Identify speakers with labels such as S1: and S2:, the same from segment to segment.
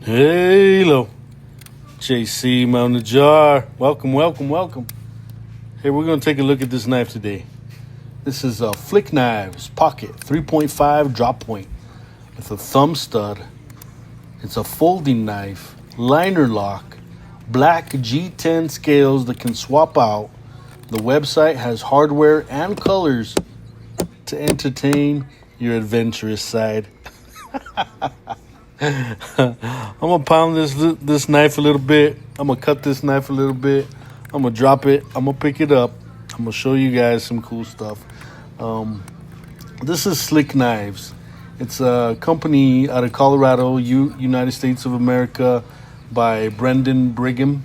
S1: Hello, JC Mountain Jar. Welcome, welcome, welcome. Hey, we're going to take a look at this knife today. This is a FlicKnives Pocket 3.5 drop point with a thumb stud. It's a folding knife, Linerlock, black G10 scales that can swap out. The website has hardware and colors to entertain your adventurous side. I'm gonna pound this knife a little bit. I'm gonna cut this knife a little bit. I'm gonna drop it. I'm gonna pick it up. I'm gonna show you guys some cool stuff. This is FlicKnives. It's a company out of Colorado, United States of America, by Brendan Brigham,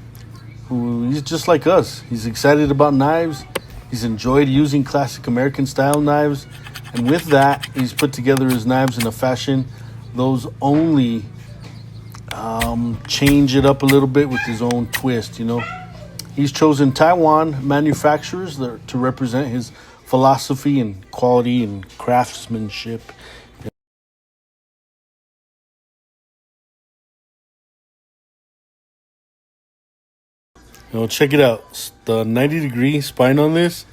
S1: who he's just like us. He's excited about knives. He's enjoyed using classic American style knives, and with that, he's put together his knives in a fashion those only change it up a little bit with his own twist, you know. He's chosen Taiwan manufacturers to represent his philosophy and quality and craftsmanship. You know, check it out. The 90-degree spine on this,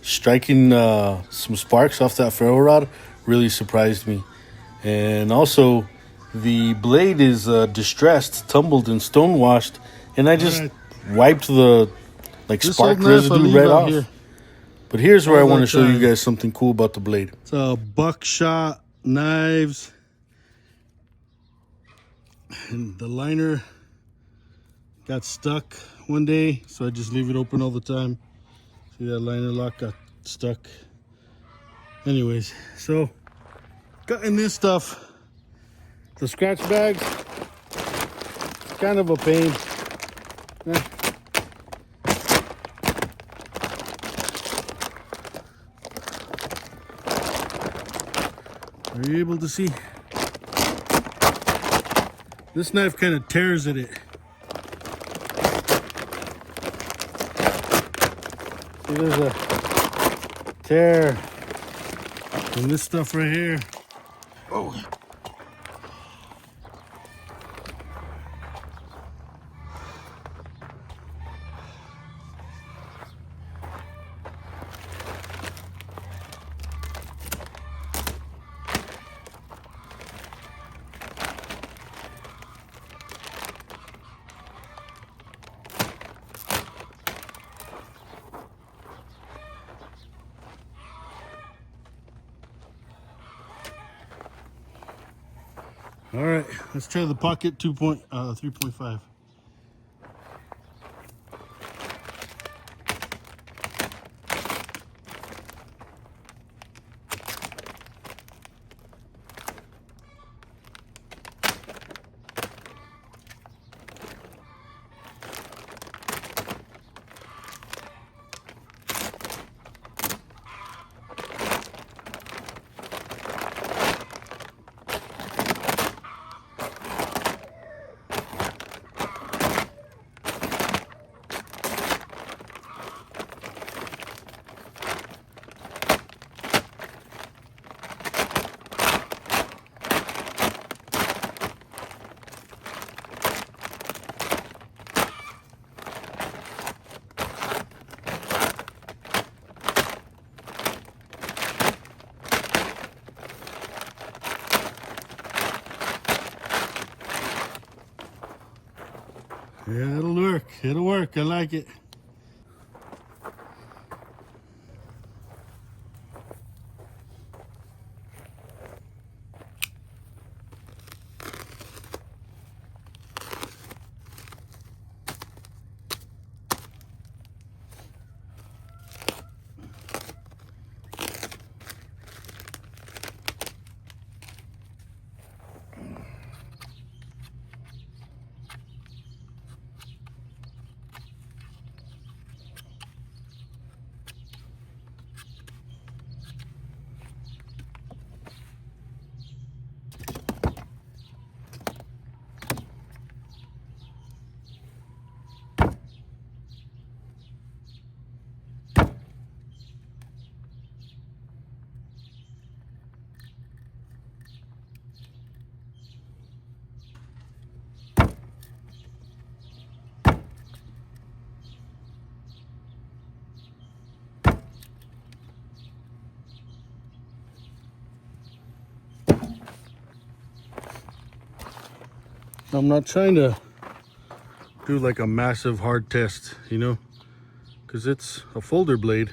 S1: striking some sparks off that ferro rod, really surprised me. And also, the blade is distressed, tumbled, and stonewashed, and I just wiped the spark residue right off. Here. But here's where I want to show you guys something cool about the blade.
S2: It's a buckshot knives, and the liner got stuck one day, so I just leave it open all the time. See, that liner lock got stuck. Anyways, so cutting this stuff, The scratch bags, kind of a pain. Yeah. Are you able to see? This knife kind of tears at it. See, there's a tear in this stuff right here. Oh. All right, let's try the pocket 3.5. Yeah, it'll work. It'll work. I like it. I'm not trying to do like a massive hard test, you know, because it's a folder blade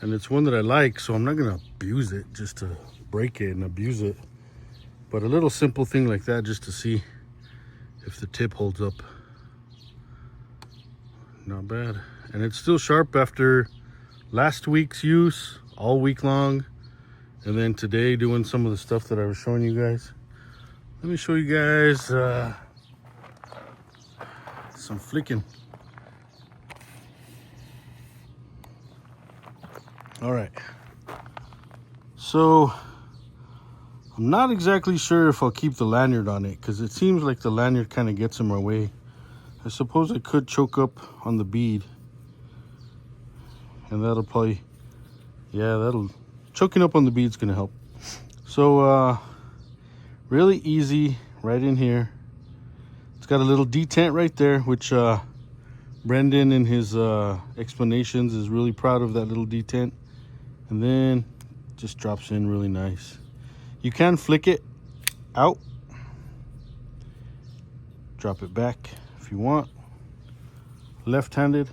S2: and it's one that I like, so I'm not gonna abuse it just to break it and abuse it. But a little simple thing like that just to see if the tip holds up. Not bad. And it's still sharp after last week's use all week long, and then today doing some of the stuff that I was showing you guys. Let me show you guys some flicking. All right, so I'm not exactly sure if I'll keep the lanyard on it because it seems like the lanyard kind of gets in my way. I suppose I could choke up on the bead, and that'll probably, yeah, choking up on the bead's gonna help. So really easy right in here. It's got a little detent right there, which Brendan in his explanations is really proud of that little detent. And then just drops in really nice. You can flick it out, drop it back if you want. Left-handed,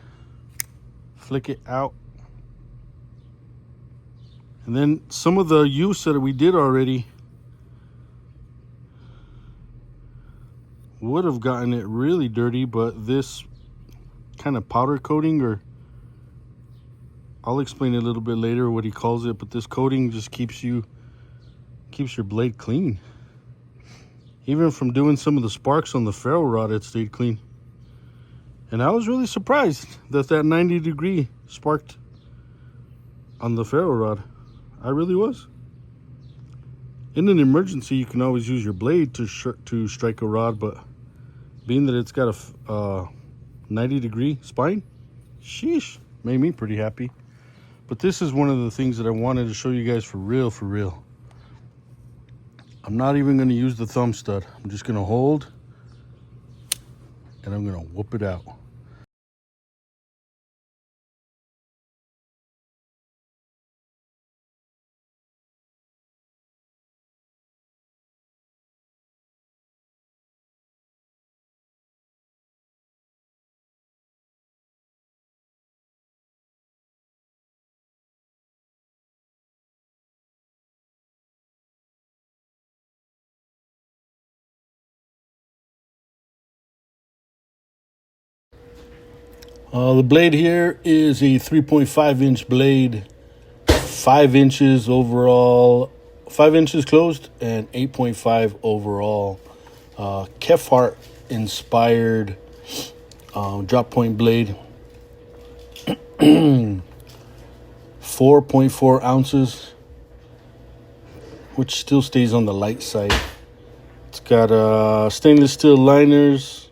S2: flick it out. And then some of the use that we did already would have gotten it really dirty, but this kind of powder coating, or I'll explain a little bit later what he calls it, but this coating just keeps your blade clean. Even from doing some of the sparks on the ferro rod, it stayed clean. And I was really surprised that 90-degree sparked on the ferro rod. I really was. In an emergency, you can always use your blade to strike a rod, but being that it's got a 90-degree spine, sheesh, made me pretty happy. But this is one of the things that I wanted to show you guys for real, for real. I'm not even going to use the thumb stud. I'm just going to hold, and I'm going to whoop it out.
S1: The blade here is a 3.5-inch blade, 5 inches overall, 5 inches closed, and 8.5 overall. Kefart inspired drop point blade. 4.4 ounces, which still stays on the light side. It's got stainless steel liners,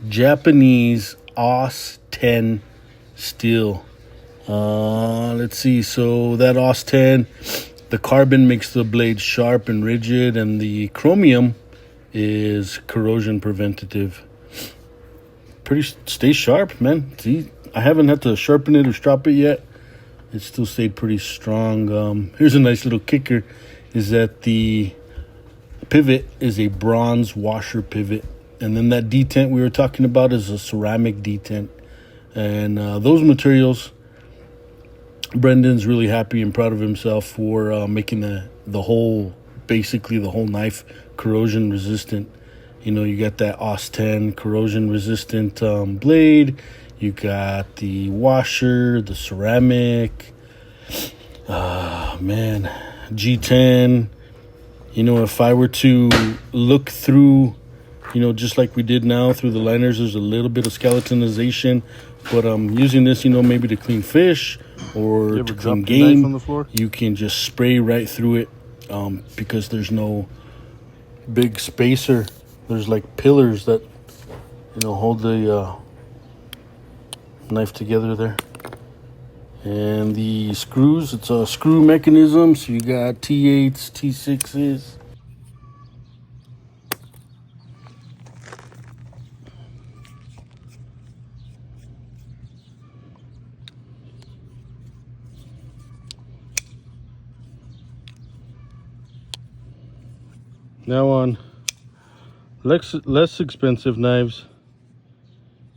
S1: Japanese AUS 10 steel. Let's see. So that AUS 10, the carbon makes the blade sharp and rigid, and the chromium is corrosion preventative. Stays sharp, man. See, I haven't had to sharpen it or strop it yet. It still stayed pretty strong. Here's a nice little kicker, is that the pivot is a bronze washer pivot. And then that detent we were talking about is a ceramic detent. And those materials, Brendan's really happy and proud of himself for making the whole knife corrosion resistant. You know, you got that AUS 10 corrosion resistant blade. You got the washer, the ceramic. Man, G10. You know, if I were to look through, you know, just like we did now through the liners, there's a little bit of skeletonization. But I'm using this, you know, maybe to clean fish or to clean game.
S2: On the floor?
S1: You can just spray right through it because there's no big spacer. There's like pillars that, you know, hold the knife together there. And the screws, it's a screw mechanism. So you got T8s, T6s.
S2: Now on less expensive knives,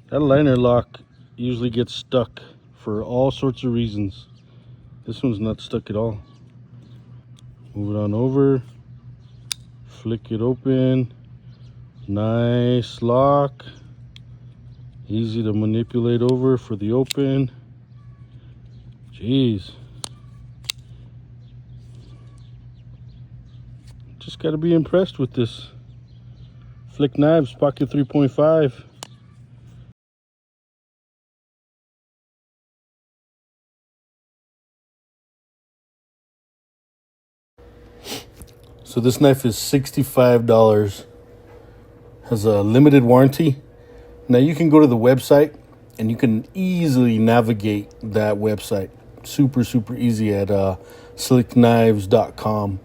S2: that Linerlock usually gets stuck for all sorts of reasons. This one's not stuck at all. Move it on over, flick it open, nice lock, easy to manipulate over for the open. Jeez. Just got to be impressed with this FlicKnives Pocket 3.5.
S1: So this knife is $65. Has a limited warranty. Now you can go to the website and you can easily navigate that website. Super, super easy at FlicKnives.com.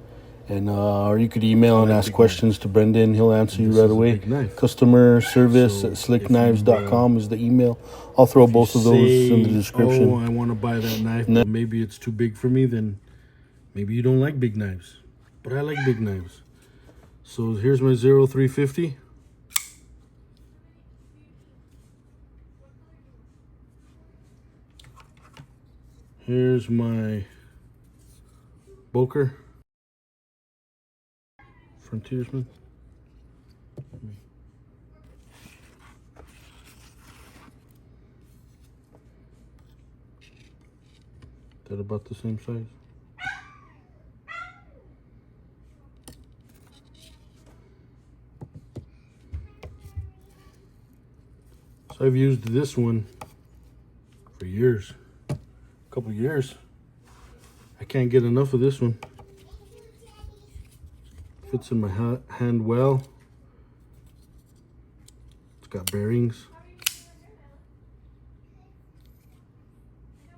S1: And or you could email and ask questions to Brendan. He'll answer you right away. Customer service at FlicKnives.com is the email. I'll throw both of those in the description.
S2: Oh, I want to buy that knife, but maybe it's too big for me. Then maybe you don't like big knives, but I like big knives. So here's my 0350. Here's my Boker Frontiersman. That about the same size. So I've used this one for years, a couple years. I can't get enough of this one. Fits in my hand well. It's got bearings.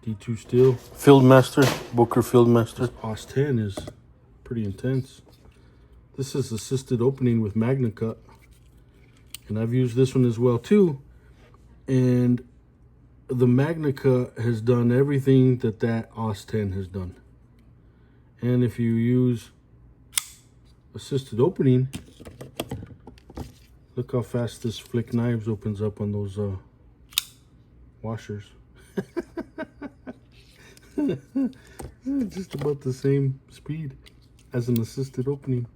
S2: D2 steel. Fieldmaster, Booker Fieldmaster. OS 10 is pretty intense. This is assisted opening with Magna Cut. And I've used this one as well too. And the Magna Cut has done everything that OS 10 has done. And if you use assisted opening, look how fast this FlicKnives opens up on those washers. Just about the same speed as an assisted opening.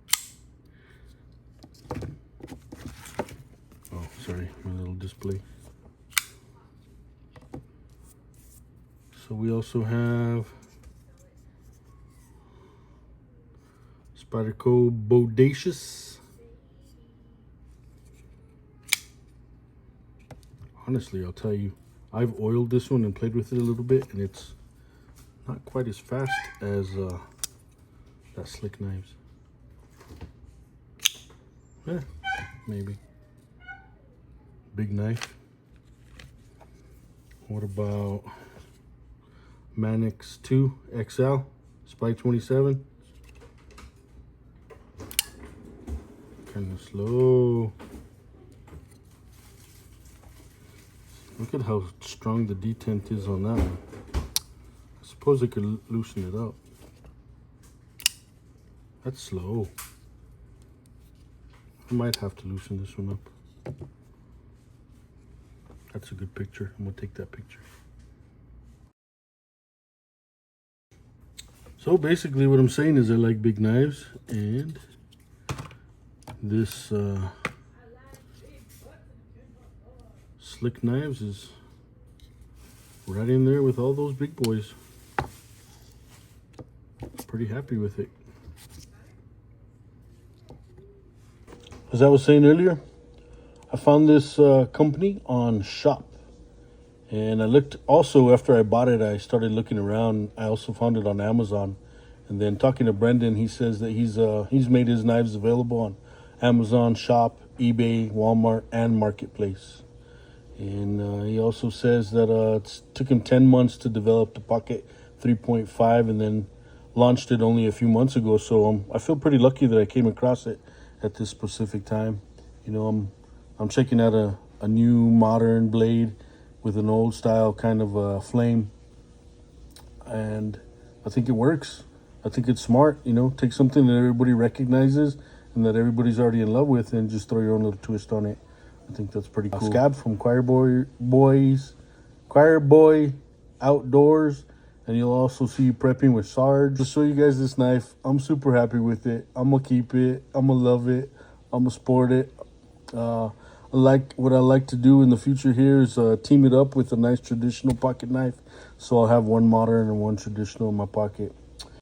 S2: Oh, sorry, my little display. So we also have Spyderco Bodacious. Honestly, I'll tell you, I've oiled this one and played with it a little bit, and it's not quite as fast as that FlicKnives. Yeah, maybe. Big knife. What about Manix 2 XL, Spy 27? Kind of slow. Look at how strong the detent is on that one. I suppose I could loosen it up. That's slow. I might have to loosen this one up. That's a good picture. I'm gonna take that picture. So basically what I'm saying is I like big knives, and this FlicKnives is right in there with all those big boys. Pretty happy with it. As I was saying earlier, I found this company on Shop, and I looked also after I bought it. I started looking around. I also found it on Amazon, and then talking to Brendan, he says that he's made his knives available on Amazon, Shop, eBay, Walmart, and Marketplace. And he also says that it took him 10 months to develop the Pocket 3.5 and then launched it only a few months ago. So I feel pretty lucky that I came across it at this specific time. You know, I'm checking out a new modern blade with an old style kind of flame, and I think it works. I think it's smart. You know, take something that everybody recognizes and that everybody's already in love with, and just throw your own little twist on it. I think that's pretty cool. Scab from Choir Boy Outdoors, and you'll also see prepping with Sarge. To show you guys this knife, I'm super happy with it. I'm gonna keep it. I'm gonna love it. I'm gonna sport it. What I like to do in the future here is team it up with a nice traditional pocket knife. So I'll have one modern and one traditional in my pocket.